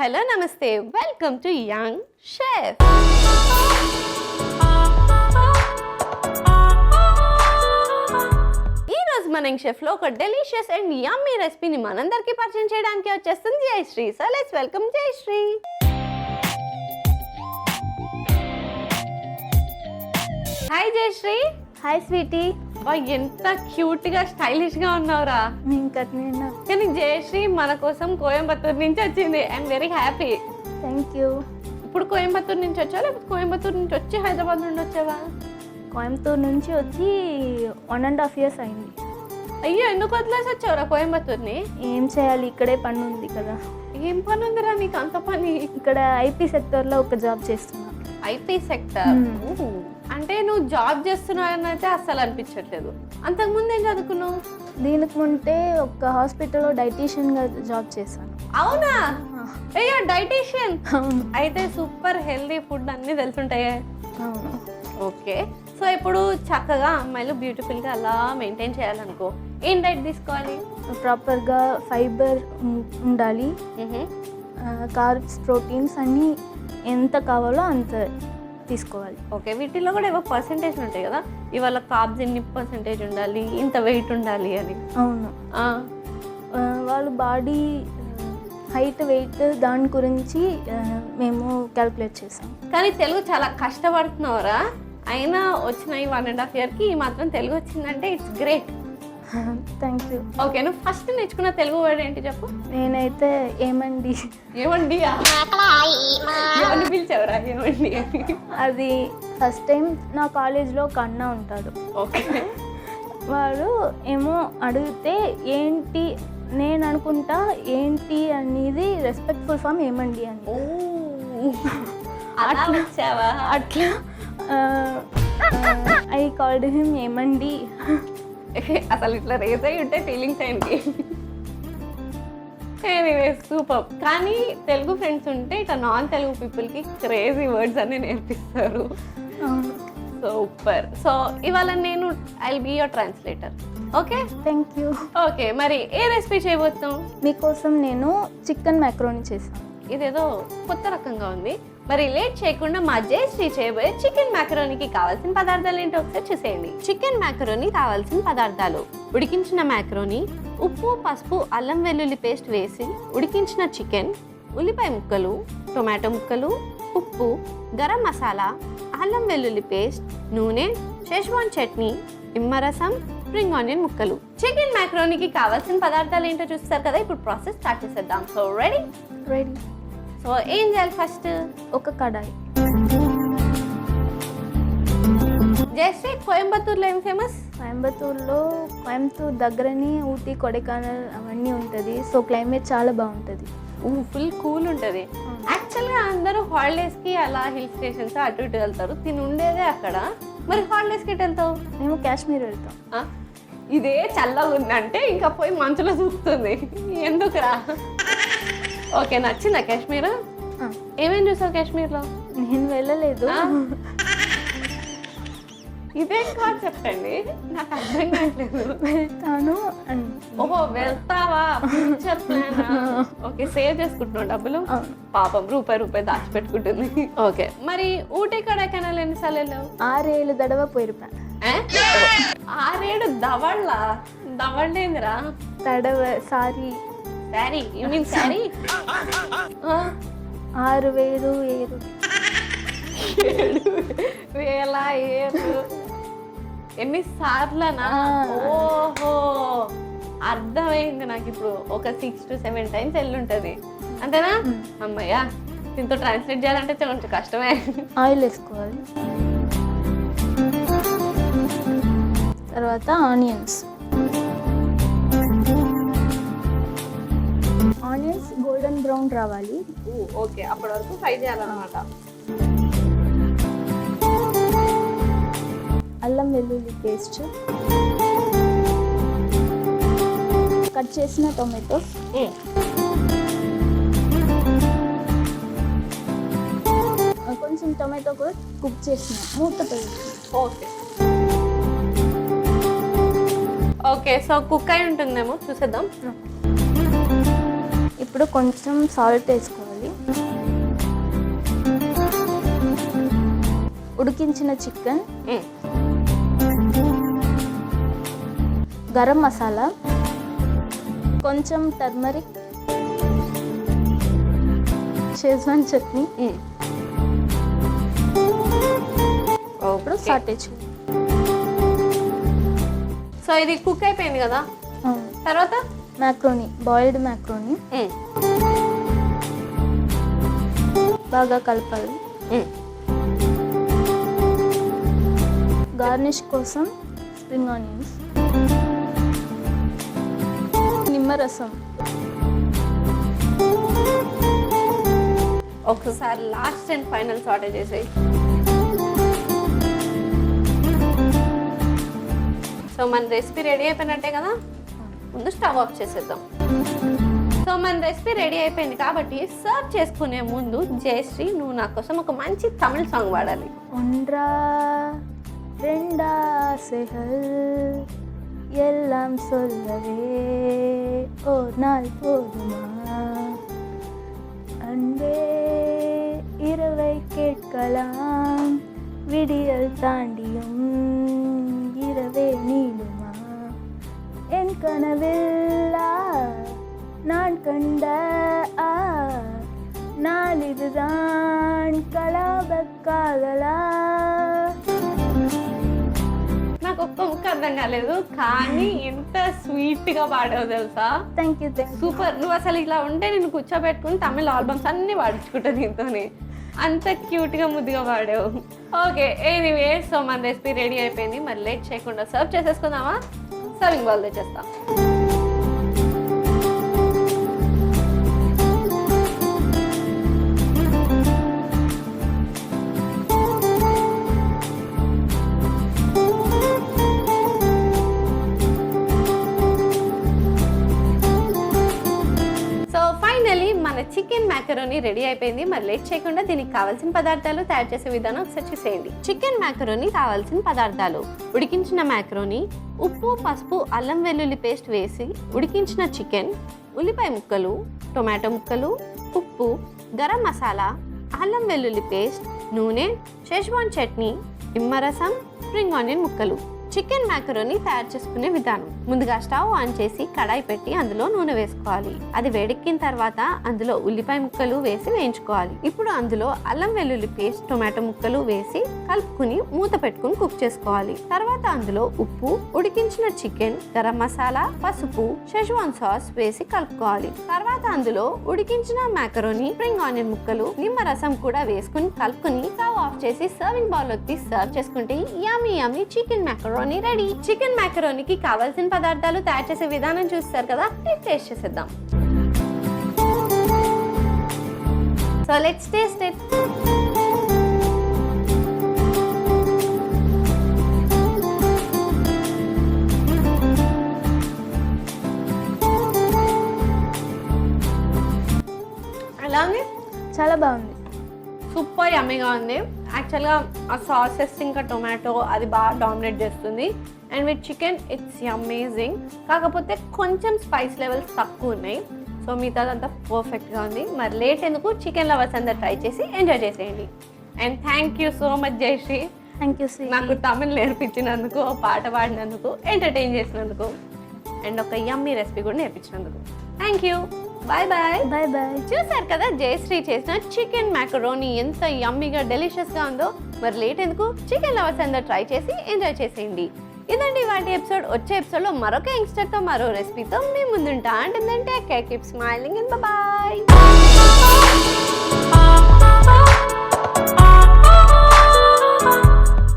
Hello నమస్తే, welcome to young chef. ఈ రోజు మన యంగ్ షెఫ్ లో ఒక డెలిషియస్ అండ్ యమ్మీ రెసిపీని మనందరికీ పరిచయం చేయడానికి వచ్చేస్తుంది Jayashree. So let's welcome Jayashree. Hi Jayashree. Hi sweetie. ఎంత క్యూట్ గా స్టైలిష్ గా ఉన్నావురా. కానీ జయశ్రీ మన కోసం కోయంబత్తూర్ నుంచి వచ్చింది. I'm very happy. Thank you. ఇప్పుడు కోయంబత్తూర్ నుంచి వచ్చావా లేకపోతే కోయంబత్తూర్ నుంచి వచ్చి హైదరాబాద్ నుండి వచ్చావా? కోయంబత్తూర్ నుంచి వచ్చి 1.5 years అయింది. అయ్యో, ఎందుకు వదిలేసి వచ్చావురా కోయంబత్తూర్ని? ఏం చేయాలి, ఇక్కడే పని ఉంది కదా. ఏం పని ఉందిరా నీకు అంత పని? ఇక్కడ ఐపీ సెక్టర్లో ఒక జాబ్ చేస్తున్నా. ఐపీ సెక్టర్ అంటే నువ్వు జాబ్ చేస్తున్నావు అని అయితే అస్సలు అనిపించట్లేదు. అంతకుముందు ఏం చదువుకున్నావు? దీనికి ముందే ఒక హాస్పిటల్లో డైటీషియన్గా జాబ్ చేశాను. అవునా? అయ్యో, డైటీషియన్. అవును. అయితే సూపర్ హెల్దీ ఫుడ్ అన్నీ తెలుసుంటాయే. అవును. ఓకే, సో ఇప్పుడు చక్కగా అమ్మాయిలు బ్యూటిఫుల్గా అలా మెయింటైన్ చేయాలనుకో, ఏం డైట్ తీసుకోవాలి? ప్రాపర్గా ఫైబర్ ఉండాలి, కార్బ్స్, ప్రోటీన్స్ అన్నీ ఎంత కావాలో అంత తీసుకోవాలి. ఓకే, వీటిలో కూడా ఏవో పర్సంటేజ్ ఉంటాయి కదా, ఇవాళ కార్బ్స్ ఇన్ని పర్సంటేజ్ ఉండాలి, ఇంత వెయిట్ ఉండాలి అని. అవును. వాళ్ళ బాడీ హైట్, వెయిట్ దాని గురించి మేము క్యాల్కులేట్ చేసాం. కానీ తెలుగు చాలా కష్టపడుతున్నావురా. అయినా వచ్చిన ఈ 1.5 yearకి ఈ మాత్రం తెలుగు వచ్చిందంటే it's great. Thank you. Okay, నువ్వు ఫస్ట్ నేర్చుకున్న తెలుగు వర్డ్ ఏంటి చెప్పు? నేనైతే ఏమండి. ఏమండి? ఎవరిని పిలిచావురా ఏమండి? అది ఫస్ట్ టైం నా కాలేజ్లో ఒక అన్న ఉంటాడు. ఓకే. వాడు ఏమో అడిగితే ఏంటి, నేను అనుకుంటా ఏంటి అనేది రెస్పెక్ట్ఫుల్ ఫామ్ ఏమండి అని. అట్లా ఐ కాల్డ్ హిమ్ ఏమండి. అసలు ఇట్లా రేజ్ అయ్యి ఉంటే ఫీలింగ్స్ ఏంటి? సూపర్. కానీ తెలుగు ఫ్రెండ్స్ ఉంటే ఇట్లా నాన్ తెలుగు పీపుల్కి క్రేజీ వర్డ్స్ అన్ని నేర్పిస్తారు. సూపర్. సో ఇవాళ నేను I will be your translator. Okay, thank you. Okay, మరి ఏ రెసిపీ చేయబోతున్నావు? మీకోసం నేను చికెన్ మ్యాక్రోనీ చేశాను. ఇదేదో కొత్త రకంగా ఉంది. మరి లేట్ చేయకుండా మా జయశ్రీ చేయబోయే చికెన్ మ్యాకరోనీకి కావాల్సిన పదార్థాలు ఏంటో ఒకసారి చూసేయండి. చికెన్ మ్యాకరోనీ కావాల్సిన పదార్థాలు: ఉడికించిన మ్యాకరోనీ, ఉప్పు, పసుపు, అల్లం వెల్లుల్లి పేస్ట్ వేసి ఉడికించిన చికెన్, ఉల్లిపాయ ముక్కలు, టొమాటో ముక్కలు, ఉప్పు, గరం మసాలా, అల్లం వెల్లుల్లి పేస్ట్, నూనె, షెజ్వాన్ చట్నీ, నిమ్మరసం, స్ప్రింగ్ ఆనియన్ ముక్కలు. చికెన్ మ్యాకరోనీకి కావాల్సిన పదార్థాలు ఏంటో చూస్తారు కదా. ఇప్పుడు ప్రాసెస్ స్టార్ట్ చేసేద్దాం. So ready? సో ఏం చేయాలి? ఫస్ట్ ఒక కడాయి. జస్ట్ కోయంబత్తూర్లో ఏం ఫేమస్? కోయంబత్తూర్ దగ్గరని ఊటీ, కొడైకెనాల్ అవన్నీ ఉంటుంది. సో క్లైమేట్ చాలా బాగుంటుంది. ఫుల్ కూల్ ఉంటుంది. యాక్చువల్గా అందరూ హాలిడేస్కి అలా హిల్ స్టేషన్స్ అటు ఇటు వెళ్తారు. తిని ఉండేదే అక్కడ. మరి హాలిడేస్కి ఎటు వెళ్తావు? మేము కాశ్మీర్ వెళ్తాం. ఇదే చల్లగా ఉందంటే ఇంకా పోయి మంచులో చూస్తుంది. ఎందుకురా? ఓకే, నచ్చిందా కాశ్మీర్? ఏమేం చూసావు కాశ్మీర్లో? నేను వెళ్ళలేదు. ఇదేం కాదు చెప్పండి, నాకు అర్థం కావట్లేదు. వెళ్తాను. ఓహో, వెళ్తావా? Future plan. ఓకే, సేవ్ చేసుకుంటున్నావు డబ్బులు? పాపం రూపాయి దాచిపెట్టుకుంటుంది. ఓకే, మరి ఊటీ, కొడైకెనాల్ ఎన్నిసార్లు వెళ్ళావు? 6-7 దడవ పోయిరుపా. 6-7 దవళ్ళేందిరా? దడవ sorry. Sari? You mean sari? 6,000 ఎన్నిసార్లనా? ఓహో, అర్థమైంది నాకు ఇప్పుడు. ఒక 6 to 7 times వెళ్ళుంటది అంతేనా? అమ్మయ్యా, దీంతో ట్రాన్స్లేట్ చేయాలంటే కొంచెం కష్టమే. ఆయిల్ వేసుకోవాలి. తర్వాత ఆనియన్స్ గోల్డెన్ బ్రౌన్ రావాలి. ఓకే, అప్పటి వరకు ఫ్రై చేయాలన్నమాట. అల్లం వెల్లుల్లి పేస్ట్, కట్ చేసిన టొమాటో, కొంచెం టొమాటో కూడా కుక్ చేసిన మూతతో. ఓకే ఓకే, సో కుక్ అయి ఉంటుందేమో చూసేద్దాం. ఇప్పుడు కొంచెం సాల్ట్ వేసుకోవాలి. ఉడికించిన చికెన్, గరం మసాలా, కొంచెం టర్మరిక్, షేజ్వాన్ చట్నీ. ఇప్పుడు సాటే చేయాలి. సో ఇది కుక్ అయిపోయింది కదా, తర్వాత మ్యాక్రోనీ, బాయిల్డ్ మ్యాక్రోనీ బాగా కలపాలి. గార్నిష్ కోసం స్ప్రింగ్ ఆనియన్స్, నిమ్మరసం. ఒకసారి లాస్ట్ అండ్ ఫైనల్ సాటే చేసేయి. సో మన రెసిపీ రెడీ అయిపోయినట్టే కదా, ముందు స్టవ్ ఆఫ్ చేసేద్దాం. సో మన రెసిపీ రెడీ అయిపోయింది కాబట్టి సర్వ్ చేసుకునే ముందు జయశ్రీ నువ్వు నా కోసం ఒక మంచి తమిళ సాంగ్ పాడాలి. ஒன்றா ரெண்டா ஆசைகள் எல்லாம் சொல்லவே ஒரு நாள் போதுமா, அன்பே இரவை கேட்கலாம், விடியல் தாண்டியும் இரவே நீளுமா, என் கனவில்லா நான் கண்ட நாளிதுதான் கலாப కాదలా. నాకు ఒక్క ముక్క అర్థం కాలేదు కానీ ఎంత స్వీట్ గా పాడావు తెలుసా. Thank you. సూపర్. నువ్వు అసలు ఇలా ఉంటే నేను కూర్చోబెట్టుకుని తమిళ ఆల్బమ్స్ అన్ని పాడించుకుంటా నీతోనే, అంత క్యూట్ గా ముద్దుగా పాడావు. ఓకే, ఎనీవే సో మన రెసిపీ రెడీ అయిపోయింది. మరి లేట్ చేయకుండా సర్వ్ చేసేసుకుందామా? సర్వింగ్ బౌల్ తెచ్చేస్తాం. మన చికెన్ మ్యాకరోనీ రెడీ అయిపోయింది. మరి లేట్ చేయకుండా దీనికి కావాల్సిన పదార్థాలు తయారు చేసే విధానం ఒకసారి చూసేయండి. చికెన్ మ్యాకరోనీ కావాల్సిన పదార్థాలు: ఉడికించిన మ్యాకరోనీ, ఉప్పు, పసుపు, అల్లం వెల్లుల్లి పేస్ట్ వేసి ఉడికించిన చికెన్, ఉల్లిపాయ ముక్కలు, టొమాటో ముక్కలు, ఉప్పు, గరం మసాలా, అల్లం వెల్లుల్లి పేస్ట్, నూనె, షెజ్వాన్ చట్నీ, నిమ్మరసం, స్ప్రింగ్ ఆనియన్ ముక్కలు. చికెన్ మ్యాకరోనీ తయారు చేసుకునే విధానం: ముందుగా స్టవ్ ఆన్ చేసి కడాయి పెట్టి అందులో నూనె వేసుకోవాలి. అది వేడెక్కిన తర్వాత అందులో ఉల్లిపాయ ముక్కలు వేసి వేయించుకోవాలి. ఇప్పుడు అందులో అల్లం వెల్లుల్లి పేస్ట్, టొమాటో ముక్కలు వేసి కలుపుకుని మూత పెట్టుకుని కుక్ చేసుకోవాలి. తర్వాత అందులో ఉప్పు, ఉడికించిన చికెన్, గరం మసాలా, పసుపు, షెజ్వాన్ సాస్ వేసి కలుపుకోవాలి. తర్వాత అందులో ఉడికించిన మ్యాకరోనీ, స్ప్రింగ్ ఆనియన్ ముక్కలు, నిమ్మరసం కూడా వేసుకుని కలుపుకుని స్టవ్ ఆఫ్ చేసి సర్వింగ్ బౌల్ లోకి సర్వ్ చేసుకుంటే yummy yummy chicken macaroni ready. Chicken మ్యాకరోనీకి కావాల్సిన పదార్థాలు తయారు చేసే విధానం చూస్తారు కదా, టేస్ట్ చేసేద్దాం. So let's taste it. ఎలా ఉంది? చాలా బాగుంది. సూపర్ యమ్మీగా ఉంది. యాక్చువల్గా ఆ సాసెస్ ఇంకా టొమాటో అది బాగా డామినేట్ చేస్తుంది. And with chicken it's amazing. కాకపోతే కొంచెం స్పైస్ లెవెల్స్ తక్కువ ఉన్నాయి. సో మిగతాదంతా పర్ఫెక్ట్గా ఉంది. మరి లేట్ ఎందుకు, చికెన్ లవర్స్ అందరు ట్రై చేసి ఎంజాయ్ చేసేయండి. And thank you so much Jayashree. Thank you. నాకు తమిళ్ నేర్పించినందుకు, పాట పాడినందుకు, ఎంటర్టైన్ చేసినందుకు, అండ్ ఒక యమ్మీ రెసిపీ కూడా నేర్పించినందుకు thank you. Bye bye. Bye bye. చూసారు కదా జయశ్రీ చేసిన చికెన్ మ్యాకరోనీ ఎంత యమ్మీగా డెలిషియస్గా ఉందో. మరి లేట్ ఎందుకు, చికెన్ లవర్స్ అందరూ ట్రై చేసి ఎంజాయ్ చేసేయండి. ఇదండి వాటి ఎపిసోడ్. వచ్చే ఎపిసోడ్లో మరొక యంగ్స్టర్తో మరో రెసిపీతో మీ ముందుంటా. అంటే కీప్ స్మైలింగ్ అండ్ బాయ్.